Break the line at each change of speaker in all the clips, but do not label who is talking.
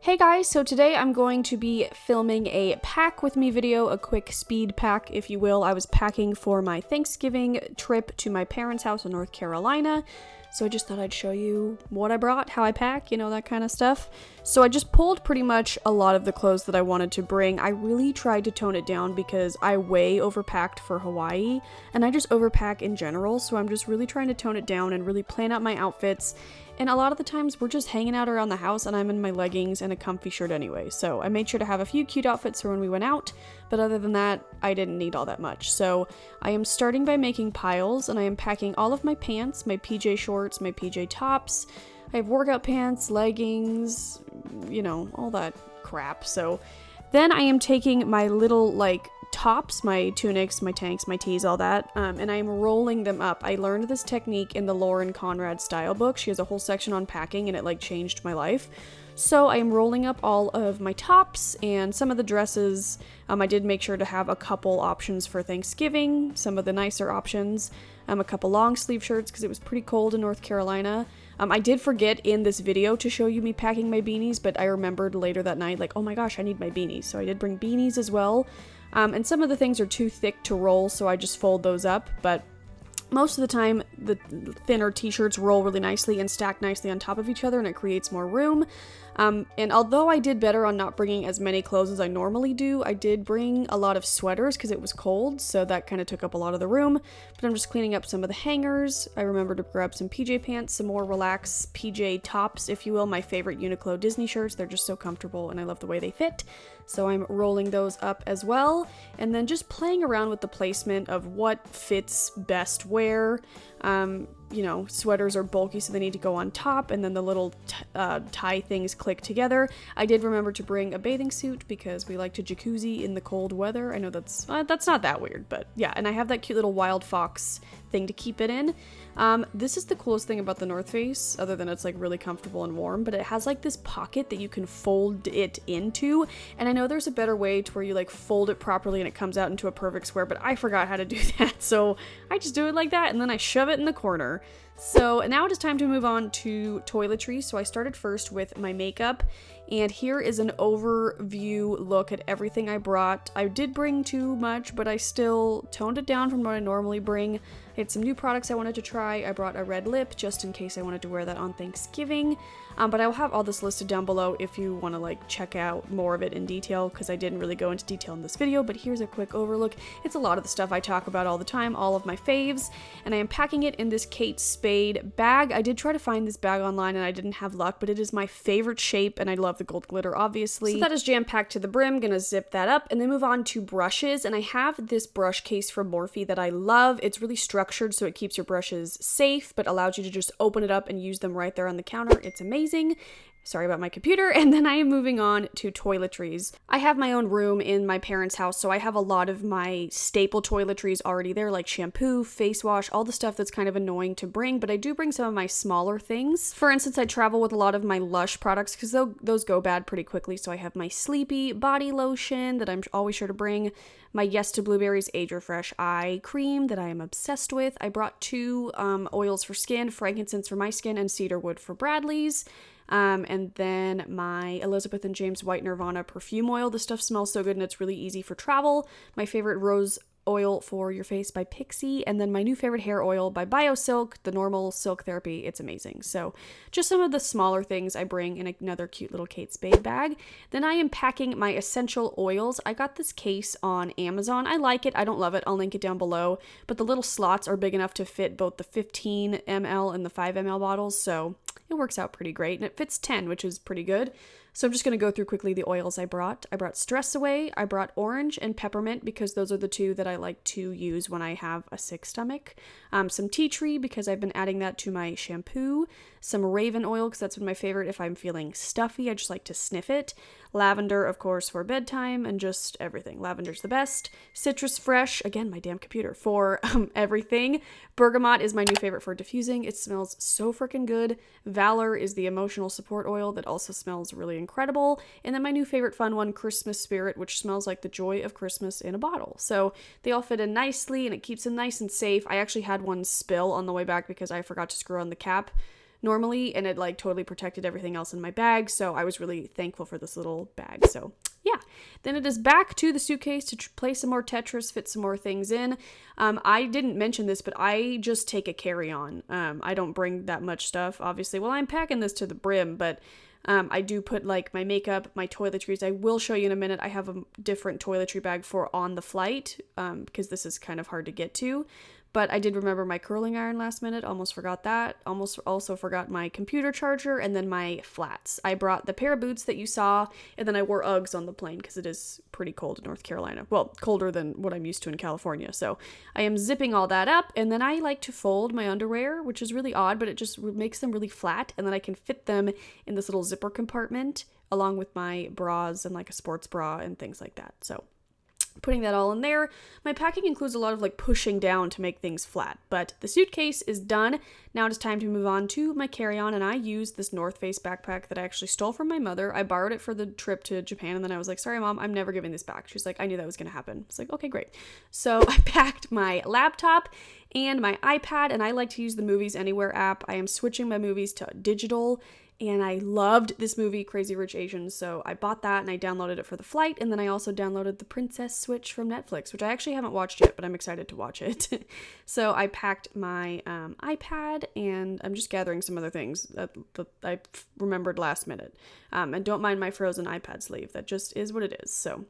Hey guys, so today I'm going to be filming a pack with me video, a quick speed pack, if you will. I was packing for my Thanksgiving trip to my parents' house in North Carolina, so I just thought I'd show you what I brought, how I pack, you know, that kind of stuff. So I just pulled pretty much a lot of the clothes that I wanted to bring. I really tried to tone it down because I way overpacked for Hawaii, and I just overpack in general, so I'm just really trying to tone it down and really plan out my outfits. And a lot of the times we're just hanging out around the house and I'm in my leggings and a comfy shirt anyway. So I made sure to have a few cute outfits for when we went out, but other than that, I didn't need all that much. So I am starting by making piles, and I am packing all of my pants, my PJ shorts, my PJ tops. I have workout pants, leggings, you know, all that crap. So then I am taking my little tops, my tunics, my tanks, my tees, all that, and I'm rolling them up. I learned this technique in the Lauren Conrad style book. She has a whole section on packing and it changed my life. So I am rolling up all of my tops and some of the dresses. I did make sure to have a couple options for Thanksgiving, some of the nicer options, a couple long sleeve shirts because it was pretty cold in North Carolina. I did forget in this video to show you me packing my beanies, but I remembered later that night, oh my gosh, I need my beanies. So I did bring beanies as well. And some of the things are too thick to roll, so I just fold those up, but most of the time the thinner t-shirts roll really nicely and stack nicely on top of each other, and it creates more room. And although I did better on not bringing as many clothes as I normally do, I did bring a lot of sweaters because it was cold, so that kind of took up a lot of the room. But I'm just cleaning up some of the hangers. I remember to grab some PJ pants, some more relaxed PJ tops, if you will, my favorite Uniqlo Disney shirts. They're just so comfortable and I love the way they fit. So I'm rolling those up as well, and then just playing around with the placement of what fits best where. You know, sweaters are bulky, so they need to go on top, and then the little tie things click together. I did remember to bring a bathing suit because we like to jacuzzi in the cold weather. I know that's not that weird, but yeah, and I have that cute little wild fox thing to keep it in. This is the coolest thing about the North Face, other than it's really comfortable and warm, but it has this pocket that you can fold it into, and I know there's a better way to where you fold it properly and it comes out into a perfect square, but I forgot how to do that, so I just do it like that and then I shove it in the corner. So now it is time to move on to toiletries. So I started first with my makeup, and here is an overview look at everything I brought. I did bring too much, but I still toned it down from what I normally bring. I had some new products I wanted to try. I brought a red lip just in case I wanted to wear that on Thanksgiving. But I will have all this listed down below if you want to check out more of it in detail, because I didn't really go into detail in this video, but here's a quick overlook. It's a lot of the stuff I talk about all the time, all of my faves, and I am packing it in this Kate Spade bag. I did try to find this bag online and I didn't have luck, but it is my favorite shape and I love the gold glitter, obviously. So that is jam-packed to the brim. Gonna zip that up and then move on to brushes, and I have this brush case from Morphe that I love. It's really structured so it keeps your brushes safe but allows you to just open it up and use them right there on the counter. It's amazing. Sorry about my computer. And then I am moving on to toiletries. I have my own room in my parents' house, so I have a lot of my staple toiletries already there, like shampoo, face wash, all the stuff that's kind of annoying to bring, but I do bring some of my smaller things. For instance, I travel with a lot of my Lush products because those go bad pretty quickly, so I have my Sleepy body lotion that I'm always sure to bring, my Yes to Blueberries Age Refresh eye cream that I am obsessed with. I brought two oils for skin, frankincense for my skin and cedarwood for Bradley's. And then my Elizabeth and James White Nirvana perfume oil. This stuff smells so good and it's really easy for travel. My favorite rose oil for your face by Pixie, and then my new favorite hair oil by BioSilk, the normal silk therapy. It's amazing. So just some of the smaller things I bring in another cute little Kate Spade bag. Then I am packing my essential oils. I got this case on Amazon. I like it. I don't love it. I'll link it down below, but the little slots are big enough to fit both the 15 ml and the 5 ml bottles, so it works out pretty great, and it fits 10, which is pretty good. So I'm just going to go through quickly the oils I brought. I brought Stress Away, I brought Orange and Peppermint because those are the two that I like to use when I have a sick stomach. Some Tea Tree because I've been adding that to my shampoo. Some Raven Oil because that's been my favorite if I'm feeling stuffy. I just like to sniff it. Lavender, of course, for bedtime, and just everything. Lavender's the best. Citrus Fresh, again, my damn computer, for everything. Bergamot is my new favorite for diffusing. It smells so freaking good. Valor is the emotional support oil that also smells really incredible. And then my new favorite fun one, Christmas Spirit, which smells like the joy of Christmas in a bottle. So they all fit in nicely and it keeps them nice and safe. I actually had one spill on the way back because I forgot to screw on the cap. normally, and it like totally protected everything else in my bag. So I was really thankful for this little bag. So yeah, then it is back to the suitcase to play some more Tetris, fit some more things in. I didn't mention this, but I just take a carry-on. I don't bring that much stuff, obviously. Well, I'm packing this to the brim, but I do put like my makeup, my toiletries. I will show you in a minute. I have a different toiletry bag for on the flight, because this is kind of hard to get to. But I did remember my curling iron last minute. Almost forgot that. Almost also forgot my computer charger and then my flats. I brought the pair of boots that you saw, and then I wore Uggs on the plane because it is pretty cold in North Carolina. Well, colder than what I'm used to in California. So I am zipping all that up, and then I like to fold my underwear, which is really odd, but it just makes them really flat, and then I can fit them in this little zipper compartment along with my bras and like a sports bra and things like that. So putting that all in there. My packing includes a lot of like pushing down to make things flat, but the suitcase is done. Now it is time to move on to my carry-on, and I used this North Face backpack that I actually stole from my mother. I borrowed it for the trip to Japan, and then I was like, sorry mom, I'm never giving this back. She's like, I knew that was gonna happen. It's like, okay, great. So I packed my laptop and my iPad, and I like to use the Movies Anywhere app. I am switching my movies to digital, and I loved this movie, Crazy Rich Asians, so I bought that and I downloaded it for the flight, and then I also downloaded The Princess Switch from Netflix, which I actually haven't watched yet, but I'm excited to watch it. So I packed my iPad, and I'm just gathering some other things that I remembered last minute. And don't mind my frozen iPad sleeve, that just is what it is, so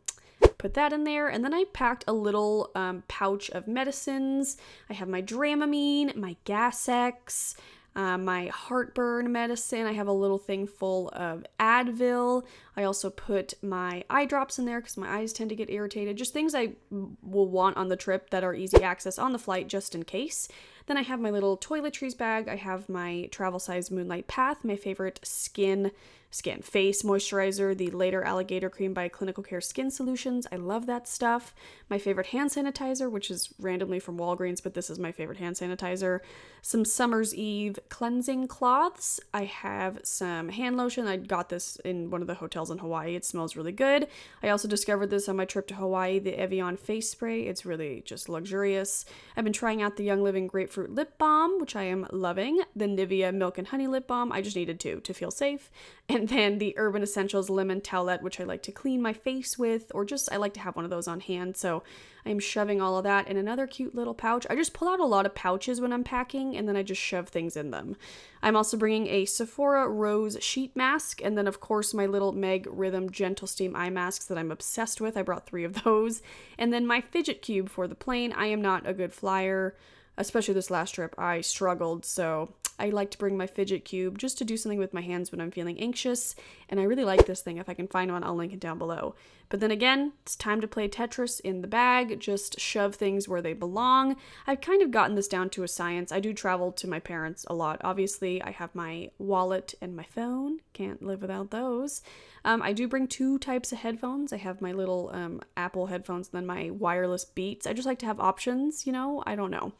put that in there. And then I packed a little pouch of medicines. I have my Dramamine, my Gas-X, my heartburn medicine. I have a little thing full of Advil. I also put my eye drops in there because my eyes tend to get irritated. Just things I will want on the trip that are easy access on the flight just in case. Then I have my little toiletries bag. I have my travel size Moonlight Path, my favorite face moisturizer, the Later Alligator Cream by Clinical Care Skin Solutions. I love that stuff. My favorite hand sanitizer, which is randomly from Walgreens, but this is my favorite hand sanitizer. Some Summer's Eve cleansing cloths. I have some hand lotion. I got this in one of the hotels in Hawaii. It smells really good. I also discovered this on my trip to Hawaii, the Evian face spray. It's really just luxurious. I've been trying out the Young Living Grapefruit lip balm, which I am loving. The Nivea Milk and Honey lip balm. I just needed to feel safe. And then the Urban Essentials lemon towelette, which I like to clean my face with, or just I like to have one of those on hand. So I'm shoving all of that in another cute little pouch. I just pull out a lot of pouches when I'm packing, and then I just shove things in them. I'm also bringing a Sephora Rose sheet mask, and then of course my little Meg Rhythm Gentle Steam eye masks that I'm obsessed with. I brought 3 of those. And then my fidget cube for the plane. I am not a good flyer, especially this last trip. I struggled, so I like to bring my fidget cube just to do something with my hands when I'm feeling anxious, and I really like this thing. If I can find one, I'll link it down below. But then again, it's time to play Tetris in the bag, just shove things where they belong. I've kind of gotten this down to a science. I do travel to my parents a lot. Obviously, I have my wallet and my phone. Can't live without those. I do bring 2 types of headphones. I have my little Apple headphones and then my wireless Beats. I just like to have options, I don't know.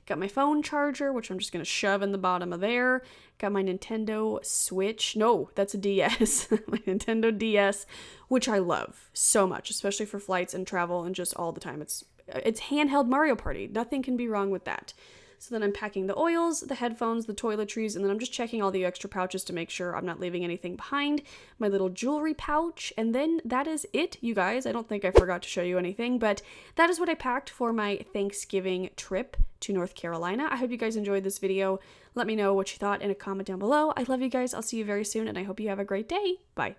Got my phone charger, which I'm just going to shove in the bottom of there. Got my Nintendo Switch. No, that's a DS. My Nintendo DS, which I love so much, especially for flights and travel and just all the time. It's handheld Mario Party. Nothing can be wrong with that. So then I'm packing the oils, the headphones, the toiletries, and then I'm just checking all the extra pouches to make sure I'm not leaving anything behind. My little jewelry pouch, and then that is it, you guys. I don't think I forgot to show you anything, but that is what I packed for my Thanksgiving trip to North Carolina. I hope you guys enjoyed this video. Let me know what you thought in a comment down below. I love you guys. I'll see you very soon, and I hope you have a great day. Bye.